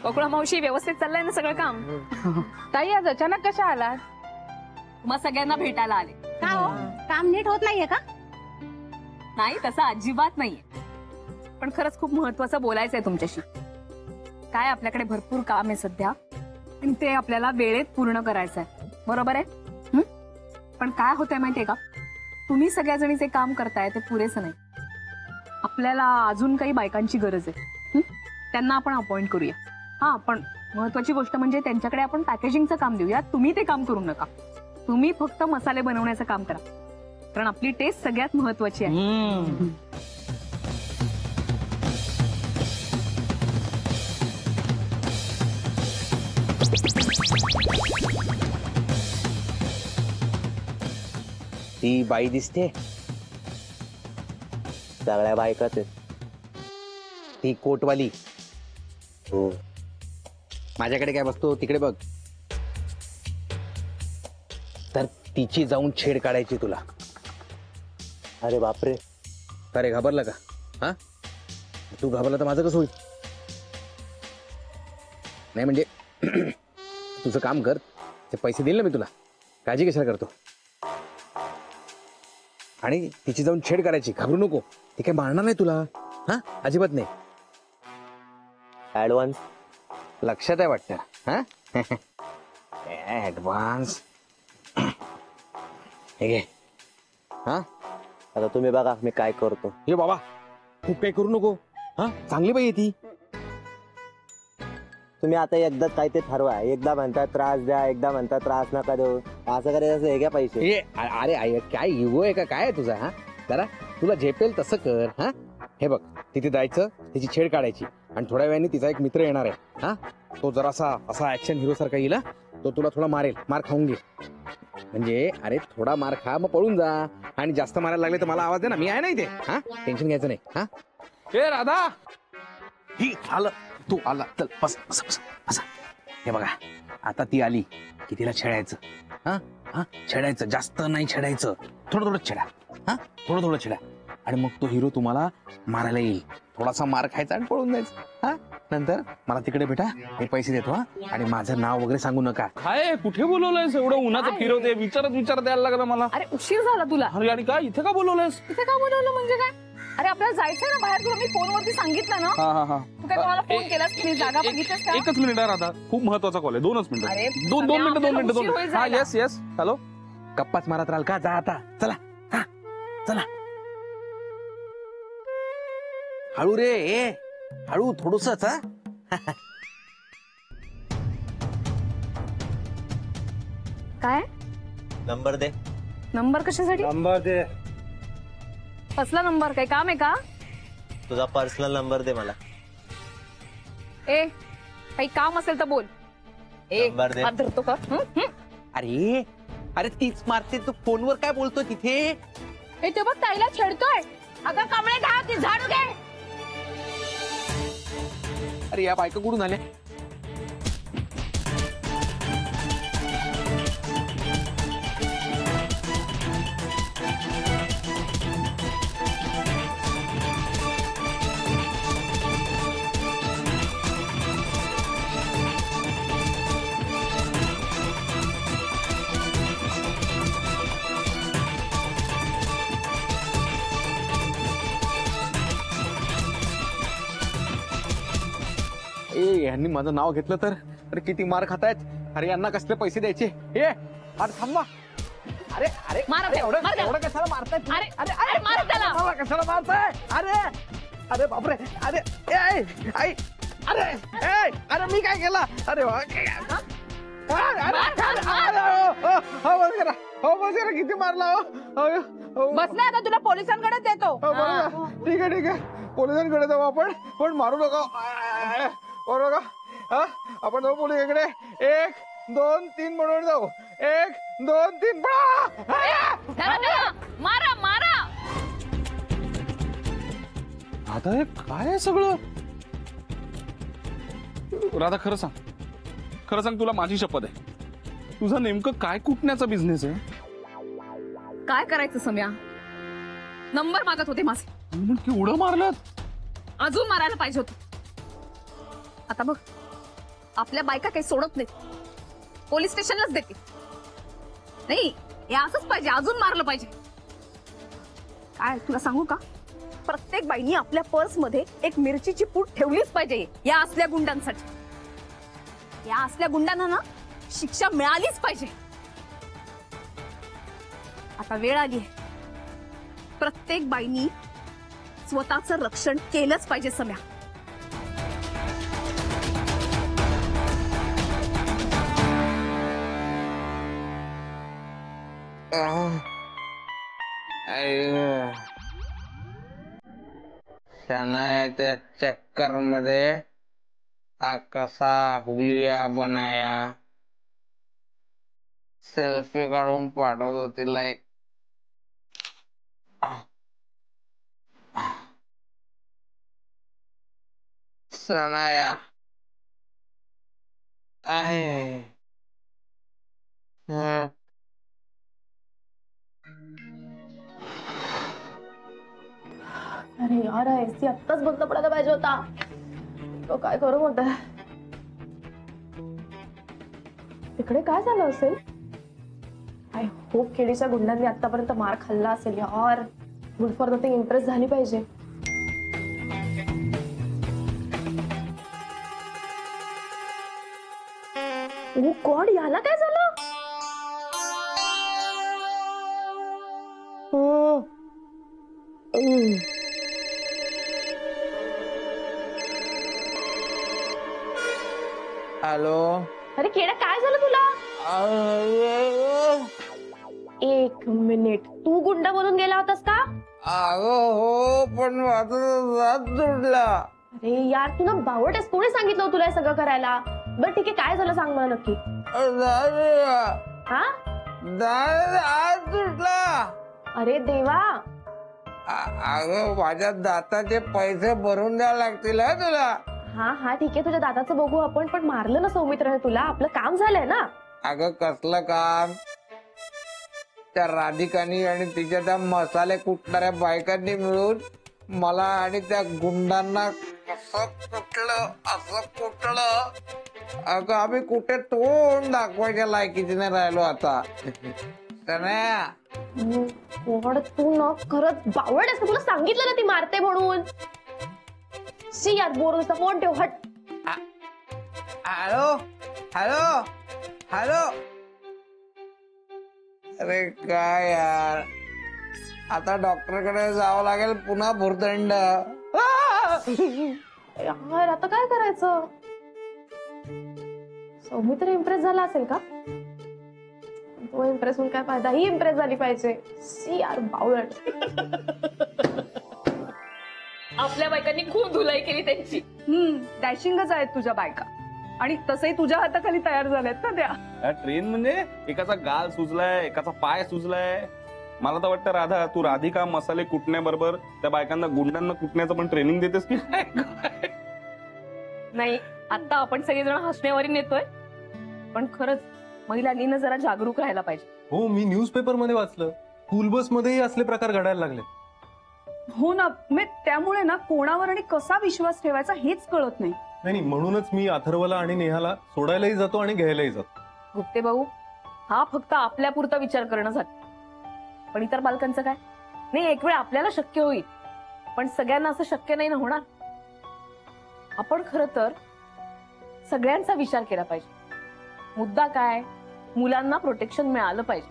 बकुळा मावशी, व्यवस्थित चाललंय ना सगळं काम? ताई आज अचानक कशा आलात? मग सगळ्यांना भेटायला आले. का हो, काम नीट होत नाहीये का? नाही, तसं अजिबात नाहीये, पण खरंच खूप महत्वाचं बोलायचंय तुमच्याशी. काय आपल्याकडे भरपूर काम आहे सध्या आणि ते आपल्याला वेळेत पूर्ण करायचंय, बरोबर आहे? पण काय होतंय माहितीये का, तुम्ही सगळ्याजणी जे काम करताय ते पुरेसं नाही. आपल्याला अजून काही बायकांची गरज आहे. त्यांना आपण अपॉइंट करूया. हा, पण महत्वाची गोष्ट म्हणजे त्यांच्याकडे आपण पॅकेजिंगचं काम देऊया. तुम्ही ते काम करू नका. तुम्ही फक्त मसाले बनवण्याचं काम करा, कारण आपली टेस्ट सगळ्यात महत्वाची आहे. ती बाई दिसते, सगळ्या बायकाच आहेत. ती कोटवाली. हो, माझ्याकडे काय बघतो तिकडे बघ. तर तिची जाऊन छेड काढायची तुला. अरे बापरे, अरे घाबरला का? हा, तू घाबरला तर माझं कसं होईल? नाही म्हणजे तुझं काम कर, ते पैसे देईल ना मी तुला, काळजी कशाला करतो? आणि तिची जाऊन छेड करायची, घाबरू नको. ती काय मारणार नाही तुला. हा, अजिबात नाही. ऍडव्हान्स लक्षात आहे वाटतं. हा ऍडव्हान्स हे घे. हा, आता तुम्ही बघा मी काय करतो. हे बाबा, खूप काही करू नको. हा, चांगली बाई आहे ती. तुम्ही आता एकदा काय ते ठरवा. एकदा म्हणतात त्रास द्या, एकदा म्हणतात त्रास नका देऊ. असं करायचं हे घ्या पैसे. अरे आई, काय इगो आहे का काय तुझा? हा, जरा तुला झेपेल तसं कर. हा, हे बघ, तिथे जायचं, तिची छेड काढायची आणि थोड्या वेळाने तिचा एक मित्र येणार आहे. हा, तो जरासा असा ऍक्शन हिरो सारखा येईल. तो तुला थोडा मारेल, मार खाऊन घे. म्हणजे अरे थोडा मार खा, मग पळून जा. आणि जास्त मारायला लागले तर मला आवाज दे ना, मी आहे ना इथे. हा, टेन्शन घ्यायचं नाही. हा, हे राधा, ही आलं, तू आला, चल बस बस बस बस. हे बघा, आता ती आली की तिला छेडायचं. हा हा, छेडायचं, जास्त नाही छेडायचं, थोडं थोडं छेडा. हा, थोडं थोडं छेडा. आणि मग तो हिरो तुम्हाला मारायला येईल. थोडासा मार खायचा आणि पळून जायचं. हा, नंतर मला तिकडे भेटा, मी पैसे देतो. हा, आणि माझं नाव वगैरे सांगू नका. काय कुठे बोलवलंयस? एवढं उन्हाचं फिरवते, विचारत द्यायला लागला मला. अरे उशीर झाला तुला. अरे आणि काय इथे का बोलवलंयस? इथे का बोलवलं म्हणजे काय? अरे आपल्याला जायचंय ना बाहेर. तुला मी फोनवरती सांगितलं ना. हा हा हा, तू काय कोणाला फोन केलास की जागा बघितलीस का? एकच मिनिट आहे राधा, खूप महत्वाचा कॉल आहे. 2 मिनिटं. अरे, दोन मिनिटं. हा, येस येस, हॅलो. गप्पाच मारत राहाल का? जा आता, चला. हा, चला. हळू रे, ए हळू थोडसच. हा, काय नंबर दे. नंबर कशासाठी? नंबर दे. कसला नंबर? काही काम आहे का? तुझा पर्सनल नंबर दे मला. ए, काही काम असेल तर बोल. ए, नंबर दे. हात धरतो का? अरे अरे तीच मारते तू, फोनवर काय बोलतो तिथे? ए, ते बघ ताईला छेडतोय. अगं कमळे घ्या, ती झाडू घे. अरे या बायका कुठून आल्या? यांनी माझं नाव घेतलं तर अरे किती मार खातायत. अरे यांना कसले पैसे द्यायचे? हे अरे थांबा. अरे अरे मारा त्याला, एवढं मारा त्याला. एवढं कशाला मारताय? अरे अरे अरे मार त्याला. मला कशाला मारताय? अरे अरे बापरे. अरे ए आई, अरे ए अरे मी काय केलं? अरे अरे किती मारला? बस ना, आता तुला पोलिसांकडे देतो. ठीक आहे ठीक आहे, पोलिसांकडे जाऊ आपण, पण मारू नका. बरोबर का? आपण जाऊ पोलिसांकडे. 1 2 3 म्हणून जाऊ. 1 2 3 मारा मारा. आता हे काय आहे सगळं? राधा खरं सांग, तुला माझी शपथ आहे, तुझा नेमकं काय कुटण्याचा बिझनेस आहे? काय करायचं सम्या? नंबर मागत होते माझे. केवढं मारलं? अजून मारायला पाहिजे होत. आता बघ, आपल्या बायका काही सोडत नाही, पोलीस स्टेशनलाच देते. नाही हे असंच पाहिजे, अजून मारलं पाहिजे. काय तुला सांगू का, प्रत्येक बाईनी आपल्या पर्स मध्ये एक मिरचीची पूड ठेवलीच पाहिजे या असल्या गुंडांसाठी. या असल्या गुंडांना ना शिक्षा मिळालीच पाहिजे. आता वेळ आली आहे, प्रत्येक बाईनी स्वतःचं रक्षण केलंच पाहिजे. सम्या, शनायाच्या चक्कर मध्ये हा कसा हुलिया बनाया सेल्फी काढून पाठवतो तिला एक. सनाया आहे. अरे यार एसी आत्ताच बंद पडायला पाहिजे होता. तो काय करू म्हणताय? इकडे काय झालं असेल? आय होप केडीच्या गुंडांनी आतापर्यंत मार खाल्ला असेल यार. गुड फॉर नथिंग इम्प्रेस झाली पाहिजे. ओ गॉड, याला काय झालं? हॅलो. अरे केडा, काय झालं तुला? एक मिनिट, तू गुंड बनून गेला होतास का? अगं हो, पण माझं दात तुटला. अरे यार, तू ना बावट आहेस. कोणी सांगितलं तुला हे सगळं करायला? बरं ठीक आहे, काय झालं सांग मला नक्की. हा, दात तुटला. अरे देवा. अगं माझ्या दाताचे पैसे भरून द्यावे लागतील हा तुला. हा हा ठीक आहे, तुझ्या दादाचं बघू आपण. पण मारलं ना सौमित्रने तुला, आपलं काम झालंय ना. अगं कसलं काम? त्या राधिकानी आणि तिच्या त्या मसाले कुटणाऱ्या बायकांनी मिळून मला आणि त्या गुंडांना कसं कुटलं, असं कुटलं. अगं आम्ही कुठे तोंड दाखवायच्या लायकीचे नाही राहिलो आता. गॉड, तू ना खरंच बावट आहेस. तुला सांगितलं ना ती मारते म्हणून. शी यार, बोर नुसता फोन ठेव, हट. Hello hello hello. अरे काय यार, आता डॉक्टरकडे जावं लागेल पुन्हा भुर्दंड. यार आता काय करायचं? सौमित्र इम्प्रेस झाला असेल का? तो इम्प्रेस होऊन काय फायदा? ही इम्प्रेस झाली पाहिजे. सी यार, बावळट. आपल्या बायकांनी खूप धुलाई केली त्यांची. डॅशिंगच आहेत तुझ्या बायका. आणि तसंही तुझ्या हाताखाली तयार झाल्यात ना त्या. ट्रेन म्हणजे एकाचा गाल सुजलाय, एकाचा पाय सुजलाय. मला तर वाटतं राधा, तू राधिका मसाले कुटण्याबरोबर त्या बायकांना गुंडांना कुटण्याचं पण ट्रेनिंग देतेस की काय? नाही, आता आपण सगळेजण हसण्यावरी नेतोय, पण खरंच महिलांनी ना जरा जागरूक राहायला पाहिजे. हो, मी न्यूजपेपर मध्ये वाचलं, स्कूल बस मध्येही असले प्रकार घडायला लागले. हो ना, त्यामुळे ना कोणावर आणि कसा विश्वास ठेवायचा हेच कळत नाही. नाही, म्हणूनच मी अथर्वला आणि नेहाला सोडायलाही जातो आणि घ्यायलाही जातो. गुप्ते भाऊ, हा फक्त आपल्यापुरता विचार करणं झालं, पण इतर बालकांचं काय? नाही, एक वेळ आपल्याला शक्य होईल, पण सगळ्यांना असं शक्य नाही ना होणार. आपण खरं तर सगळ्यांचा विचार केला पाहिजे. मुद्दा काय? मुलांना प्रोटेक्शन मिळालं पाहिजे.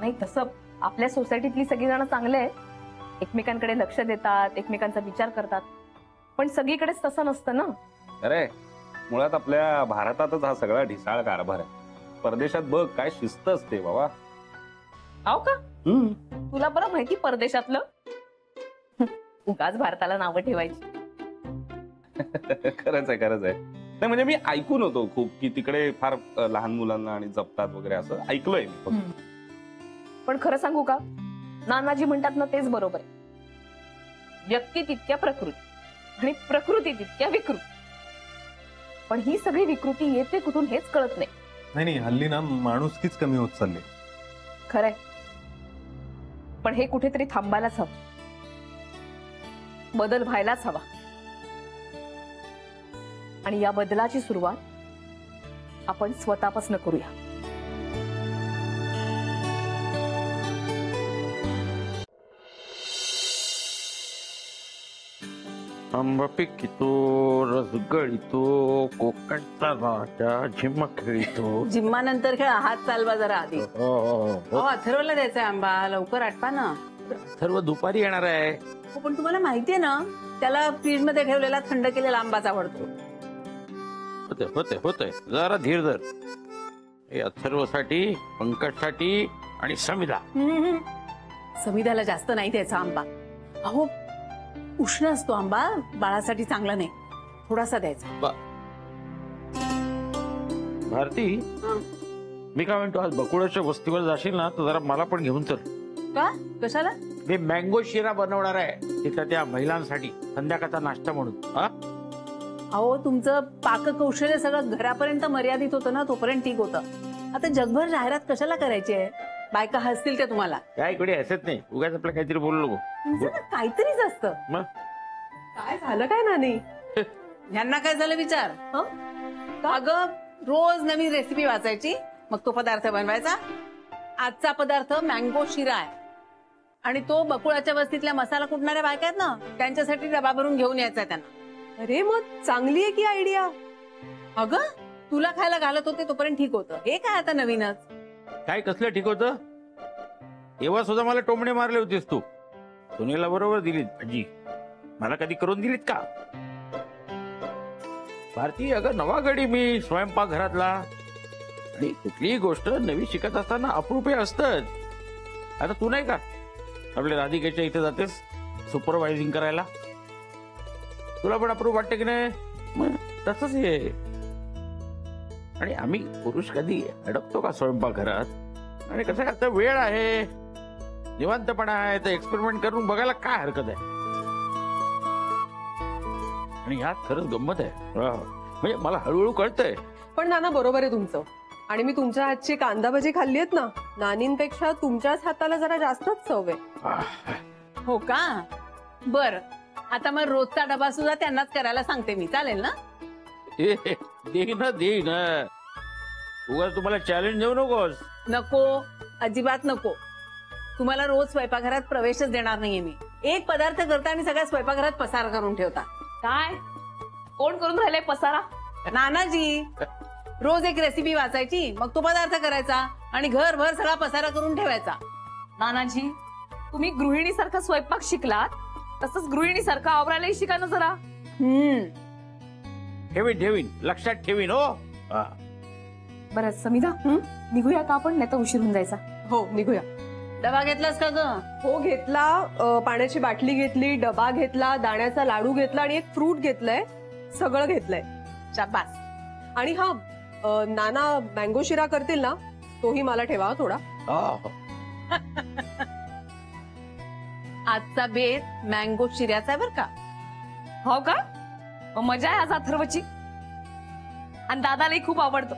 नाही तसं आपल्या सोसायटीतली सगळीजण चांगले आहे, एकमेकांकडे लक्ष देतात, एकमेकांचा विचार करतात, पण सगळीकडेच तसं नसतं ना. अरे मुळात आपल्या भारतातच हा सगळा ढिसाळ कारभार आहे. परदेशात बघ काय शिस्त असते बाबा. हो का? तुला बरं माहिती परदेशातलं? उगाच भारताला नावं ठेवायची. खरंच आहे, खरंच आहे. नाही म्हणजे मी ऐकून होतो खूप की तिकडे फार लहान मुलांना आणि जपतात वगैरे, असं ऐकलंय मी फक्त. पण खरं सांगू का, नानाजी म्हणतात ना तेच बरोबर आहे. व्यक्ती तितक्या प्रकृती आणि प्रकृती तितक्या विकृती. पण ही सगळी विकृती येते कुठून हेच कळत नाही. नाही, हल्ली ना माणुसकीच कमी होत चालली. खरंय, पण हे कुठेतरी थांबायलाच हवं, बदल व्हायलाच हवा. आणि या बदलाची सुरुवात आपण स्वतःपासून करूया. आंबा पिकितो, रस गळितो, कोकणचा राजा झिम्मा खेळितो. जिम्मानंतर खेळा, हात चालवा जरा आधी. अथर्वला द्यायचा आंबा, लवकर आटपा ना. सर्व दुपारी येणार आहे. हो, पण तुम्हाला माहितीये ना त्याला फ्रीज मध्ये ठेवलेला थंड केलेला आंबाच आवडतो. होते होते होते, जरा धीर धर. हे अथर्वसाठी, पंकजसाठी आणि समिधा. समिधाला जास्त नाही द्यायचा आंबा. अहो उष्ण असतो आंबा, बाळासाठी चांगला नाही. थोडासा द्यायचा. भारती, मी काय म्हणतो, आज बकुळाच्या वस्तीवर जाशील ना तर जरा मला पण घेऊन चल. का? कशाला? मी मँगो शिरा बनवणार आहे तिथल्या त्या महिलांसाठी, संध्याकाळचा नाश्ता म्हणून. हा, अहो तुमचं पाककौशल्य सगळं घरापर्यंत मर्यादित होतं ना, तोपर्यंत ठीक होतं. आता जगभर जाहिरात कशाला करायची आहे? बायका हसतील त्या तुम्हाला. काय इकडे हसत नाही, उगाच आपलं काहीतरी बोलू नको. तुमचं ना काहीतरीच असतं. मग काय झालं काय नानी? ह्यांना काय झालं विचार. अगं रोज नवीन रेसिपी वाचायची, मग तो पदार्थ बनवायचा. आजचा पदार्थ मँगो शिरा आहे आणि तो बकुळाच्या वस्तीतल्या मसाला कुटणाऱ्या बायका आहेत ना, त्यांच्यासाठी डबा भरून घेऊन यायचा त्यांना. अरे मग चांगली आहे की आयडिया. अगं तुला खायला घालत होते तोपर्यंत ठीक होतं, हे काय आता नवीनच? काय कसलं ठीक होतं? तेव्हा सुद्धा मला टोमणे मारले होतेस तू. सुनेला बरोबर दिलीत भाजी, मला कधी करून दिलीत का? भारती, अगं नवा गडी मी स्वयंपाक घरातला, आणि कुठलीही गोष्ट नवी शिकत असताना अप्रूप असतं. आता तू नाही का आपल्या राधिकेच्या इथे जातेस सुपरवायझिंग करायला, तुला पण अप्रूप वाटते की नाही? मग तसंच हे. आणि आम्ही पुरुष कधी अडकतो का स्वयंपाक घरात? आणि कसं आता वेळ आहे, निवांतपणा आहे, तर एक्सपेरिमेंट करून बघायला काय हरकत आहे? आणि यात खरंच गंमत आहे. म्हणजे मला हळूहळू कळतंय. पण नाना बरोबर आहे तुमचं. आणि मी तुमच्या हातची कांदा भजी खाल्ली आहेत ना, नानींपेक्षा तुमच्याच हाताला जरा जास्तच चव आहे. हो का? बर, आता मग रोजचा डबा सुद्धा त्यांनाच करायला सांगते मी, चालेल ना? देईन. उगाच तुम्हाला चॅलेंज देऊ नकोस. नको, अजिबात नको. तुम्हाला रोज स्वयंपाकघरात प्रवेशच देणार नाहीये मी. एक पदार्थ करता आणि सगळ्या स्वयंपाकघरात पसार करून ठेवता. काय कोण करून राहिलंय पसारा? नानाजी, रोज एक रेसिपी वाचायची, मग तो पदार्थ करायचा आणि घरभर सगळा पसारा करून ठेवायचा. नानाजी, तुम्ही गृहिणीसारखा स्वयंपाक शिकलात, तसंच गृहिणीसारखा आवरायलाही शिका ना जरा. ठेवीन लक्षात ठेवीन. हो बरं समिधा, निघूया का आपण? नाही तर उशीर होऊन जायचा. हो निघूया. डबा घेतलास का ग? हो घेतला. पाण्याची बाटली घेतली, डबा घेतला, दाण्याचा लाडू घेतला आणि एक फ्रूट घेतलंय. सगळं घेतलंय. शाबास. आणि हा नाना मँगो शिरा करतील ना, तोही मला ठेवा थोडा. आजचा बेत मँगो शिऱ्याचा आहे बर का. हो का? मग मजा आहे आज अथर्वची. आणि दादालाही खूप आवडतो.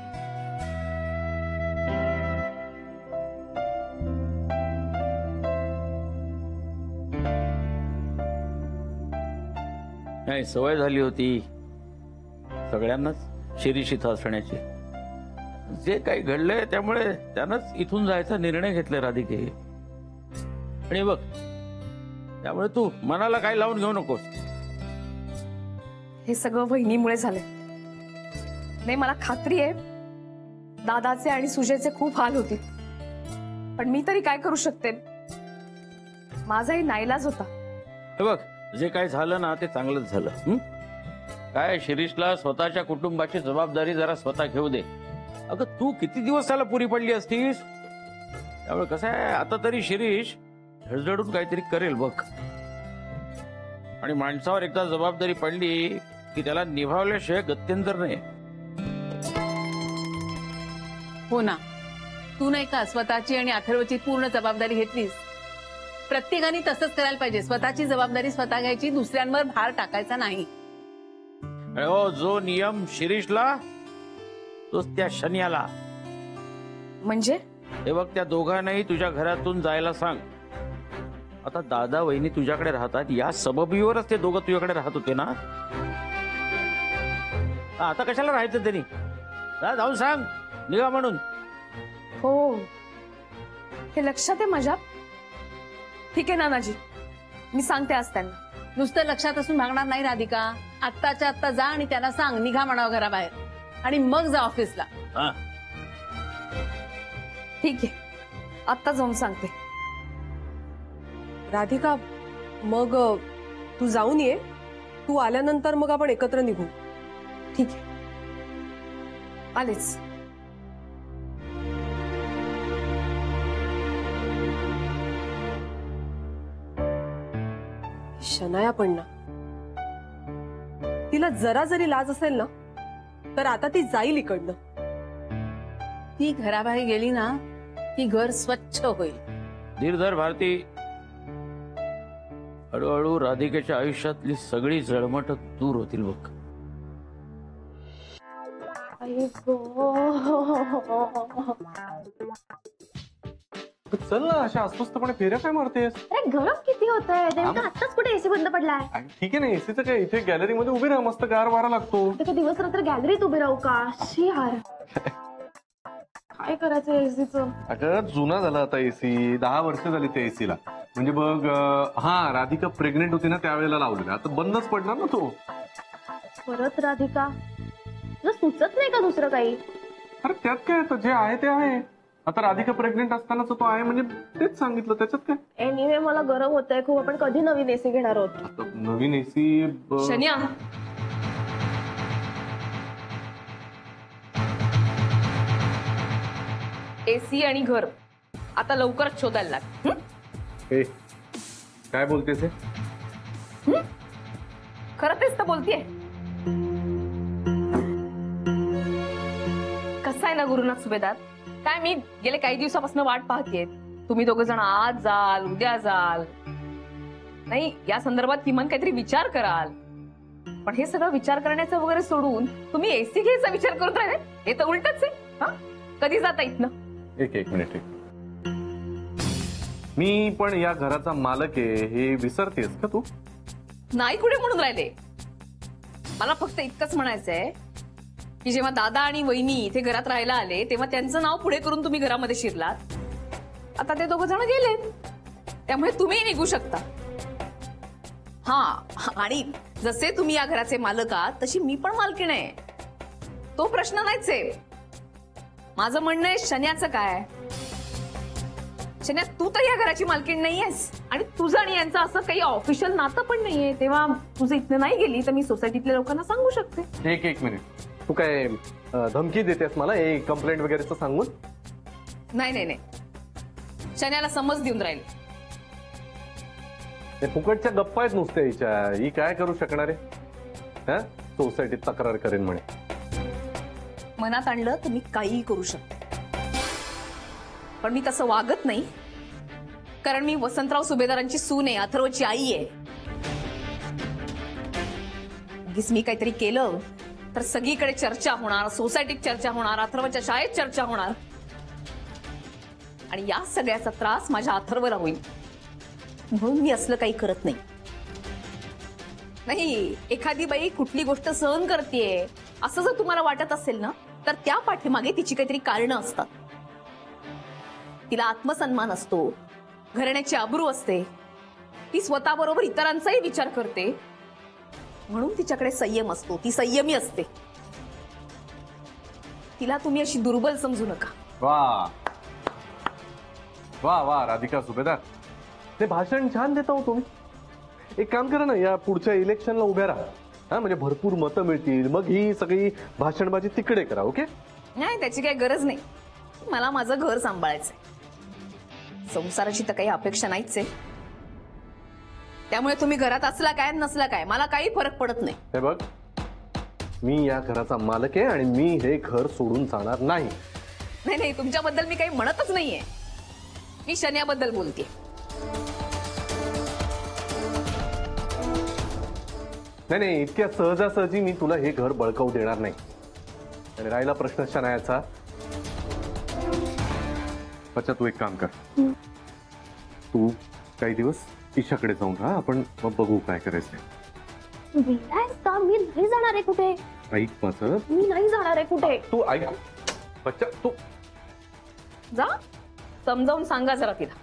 नाही, सवय झाली होती सगळ्यांनाच शिरीष इथं असण्याची. जे काही घडलंय त्यामुळे त्यानंच इथून जायचा निर्णय घेतलाय राधिके. आणि बघ, त्यामुळे तू मनाला काही लावून घेऊ नकोस. हे सगळं वहिनीमुळे झालंय. नाही, मला खात्री आहे दादाचे आणि सुजयचे खूप हाल होतील, पण मी तरी काय करू शकते? माझाही नाईलाज होता. हे बघ, जे काय झालं ना ते चांगलंच झालं. काय, शिरीषला स्वतःच्या कुटुंबाची जबाबदारी जरा स्वतः घेऊ दे. अगं तू किती दिवस त्याला पुरी पडली असतीस. त्यामुळे कसं आहे, आता तरी शिरीष धडधडून काहीतरी करेल बघ. आणि माणसावर एकदा जबाबदारी पडली की त्याला निभावल्याशिवाय गत्यंतर नाही. हो ना, तू नाही का स्वतःची आणि अथर्वची पूर्ण जबाबदारी घेतलीस? प्रत्येकाने तसंच करायला पाहिजे. स्वतःची जबाबदारी स्वतः घ्यायची, दुसऱ्यांवर भार टाकायचा नाही. हो, जो नियम शिरीषला तोच त्या शनियाला. म्हणजे हे बघ, त्या दोघांनाही तुझ्या घरातून जायला सांग. आता दादा वहिनी तुझ्याकडे राहतात, या सबबीवरच ते दोघं तुझ्याकडे राहत होते ना. आता कशाला राहायचं त्यांनी? जाऊन सांग निघा म्हणून. हो, हे लक्षात आहे माझ्या. ठीक आहे नानाजी, मी सांगते आज त्यांना. नुसतं लक्षात असून भागणार नाही राधिका. आत्ताच्या आत्ता जा आणि त्यांना सांग निघा म्हणावं घराबाहेर, आणि मग जा ऑफिसला. हा, ठीक आहे, आत्ता जाऊन सांगते. राधिका, मग तू जाऊन ये. तू आल्यानंतर मग आपण एकत्र निघू. ठीक आहे, आलेच. शनाया पण ना, तिला जरा जरी लाज असेल ना तर आता ती जाईल इकडनं. ती घराबाहेर गेली ना की घर स्वच्छ होईल. धीर धर भारती. हळूहळू राधिकेच्या आयुष्यातली सगळी जळमट दूर होतील बघ. चल ना, अशा अस्वस्थपणे फेऱ्या काय मारतेस? अरे गरम किती होत आहे, नेमकं आत्ताच कुठे एसी बंद पडलाय. ठीक आहे ना, एसीचं काय, इथे गॅलरी मध्ये उभी राहा, मस्त गार वारा लागतो. तर दिवस रात्र गॅलरीत उभे राहू का? शी यार, काय करायचं एसीचं? अगं जुना झाला आता एसी, 10 वर्ष झाली त्या एसीला. म्हणजे बघ, हा राधिका प्रेग्नेंट होती ना त्यावेळेला लावलेला, आता बंदच पडणार ना तो. परत राधिका, तुला सुचत नाही का दुसरं काही? अरे त्यात काय, आता जे आहे ते आहे. आता राधिका प्रेग्नेंट असतानाच तो आहे, म्हणजे तेच सांगितलं, त्याच्यात काय. एनिवे मला गरम होतंय खूप. आपण कधी नवीन एसी घेणार आहोत? आता नवीन एसी शनिया, एसी आणि घर आता लवकरच शोधायला लाग. ए, काय बोलतेस हे? खरं तेच तर बोलतेय. कसं आहे ना गुरुनाथ सुभेदार, काय मी गेले काही दिवसापासून वाट पाहतेय. तुम्ही दोघ जण आज जाल, उद्या जाल, नाही या संदर्भात किमान काहीतरी विचार कराल. पण हे सगळं विचार करण्याचं वगैरे सोडून तुम्ही एसी घ्यायचा विचार करत राहिले, हे तर उलटच आहे. हा, कधी जाता इथनं? एक मिनिट. मी पण या घराचा मालक आहे हे विसरतेस का तू? नाही कुठे म्हणून राहिले. मला फक्त इतकंच म्हणायचंय की जेव्हा दादा आणि वहिनी इथे घरात राहायला आले तेव्हा त्यांचं नाव पुढे करून तुम्ही घरामध्ये शिरलात. आता ते दोघं जण गेलेत, त्यामुळे तुम्ही निघू शकता. हा, आणि जसे तुम्ही या घराचे मालक आहात तशी मी पण मालकीण आहे, तो प्रश्न नाहीच आहे. माझं म्हणणं आहे शन्याचं काय. शन्या, तू तर या घराची मालकीण नाहीयेस, आणि तुझं आणि यांचं असं काही ऑफिशियल नातं पण नाहीये. तेव्हा तुझं इथनं नाही गेली तर मी सोसायटीतल्या लोकांना सांगू शकते. एक मिनिट, तू काय धमकी देतेस मला कंप्लेंट वगैरेचं सांगून? नाही नाही नाही, शन्याला समज देऊन राहील. ते फुकटच्या गप्पा आहेत नुसत्या हिच्या. ही काय करू शकणार आहे? सोसायटीत तक्रार करेन म्हणे. मनात आणलं तर मी काहीही करू शकते, पण मी तसं वागत नाही, कारण मी वसंतराव सुभेदारांची सून आहे, अथर्वची आई आहे. उगीच मी काहीतरी केलं तर सगळीकडे चर्चा होणार, सोसायटीत चर्चा होणार, अथर्वच्या शाळेत चर्चा होणार, आणि या सगळ्याचा त्रास माझ्या अथर्वला होईल. म्हणून मी असलं काही करत नाही. नाही, एखादी बाई कुठली गोष्ट सहन करतेय असं जर तुम्हाला वाटत असेल ना, तर त्या पाठीमागे तिची काहीतरी कारणं असतात. तिला आत्मसन्मान असतो, घराण्याची आबरू असते, ती स्वतःबरोबर इतरांचाही विचार करते, म्हणून तिच्याकडे संयम असतो, ती संयमी असते. तिला तुम्ही अशी दुर्बल समजू नका. वा वा वा राधिका सुभेदार, ते भाषण छान देता हो तुम्ही. एक काम करा ना, या पुढच्या इलेक्शनला उभ्या राहा, म्हणजे भरपूर मतं मिळतील, मग ही सगळी भाषणबाजी तिकडे करा. ओके? नाही, त्याची काही गरज नाही. मला माझं घर सांभाळायचंय, संसाराची तर काही अपेक्षा नाहीच आहे. त्यामुळे तुम्ही घरात असला काय नसला काय मला काही फरक पडत नाही. हे बघ, मी या घराचा मालक आहे आणि मी हे घर सोडून जाणार नाही. नाही नाही, तुमच्याबद्दल मी काही म्हणतच नाहीये, मी शन्याबद्दल बोलते. नाही, इतक्या सहजासहजी मी तुला हे घर बळकावू देणार नाही. आणि राहिला प्रश्न शनायाचा, अच्छा तू एक काम कर, तू काही दिवस ईशाकडे जाऊन राहा, आपण मग बघू काय करायचं. विलास का? मी नाही जाणार आहे कुठे. ऐक माझं, मी नाही जाणार आहे कुठे. तू ऐक बच्चा, तू जा समजावून सांगा जरा तिला.